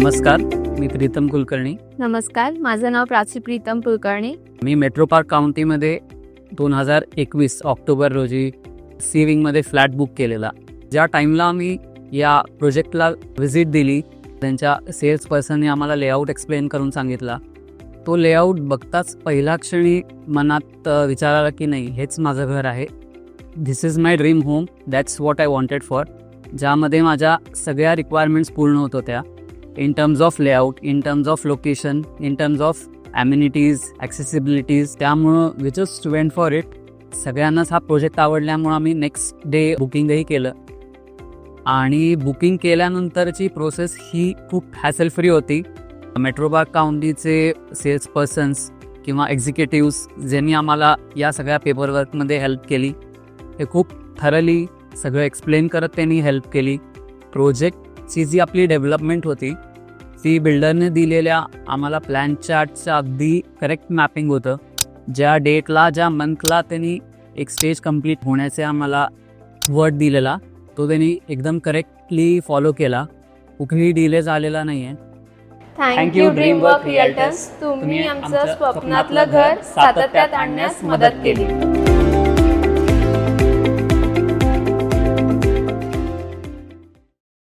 नमस्कार, मी प्रीतम कुलकर्णी. नमस्कार, माझं नाव प्राची प्रीतम कुलकर्णी. मी मेट्रो पार्क काउंटीमध्ये 2021 ऑक्टोबर रोजी सी विंगमध्ये फ्लॅट बुक केलेला. ज्या टाईमला आम्ही या प्रोजेक्टला व्हिजिट दिली, त्यांच्या सेल्स पर्सनने आम्हाला लेआउट एक्सप्लेन करून सांगितला. तो लेआउट बघताच पहिल्या क्षणी मनात विचार आला की नाही, हेच माझं घर आहे. This is my dream home, that's what I wanted for. ज्यामध्ये माझ्या सगळ्या रिक्वायरमेंट्स पूर्ण होत होत्या. in terms of layout, in terms of location, in terms of amenities, accessibilities. त्यामुळं we just went for it. सगळ्यांनाच हा प्रोजेक्ट आवडल्यामुळं आम्ही नेक्स्ट डे बुकिंगही केलं. आणि बुकिंग केल्यानंतरची प्रोसेस ही खूप हॅसल फ्री होती. मेट्रो पार्क काउंटीचे सेल्स पर्सन्स किंवा एक्झिक्युटिव्स ज्यांनी आम्हाला या सगळ्या पेपरवर्कमध्ये हेल्प केली, हे खूप थरली सगळं एक्सप्लेन करत त्यांनी हेल्प केली. प्रोजेक्टची जी आपली डेव्हलपमेंट होती ती बिल्डरने दिलेल्या आम्हाला प्लॅन चार्टचं अगदी करेक्ट मॅपिंग होतं. ज्या डेटला, ज्या मंथला त्यांनी एक स्टेज कंप्लीट होण्याचे आम्हाला वर्ड दिलेला, तो त्यांनी एकदम करेक्टली फॉलो केला. कुठेही डिले झालेला नाही आहे. Thank you Dreamwork realtors. तुम्ही आमचं स्वप्नातलं घर सातत्यात आणण्यास मदत केली.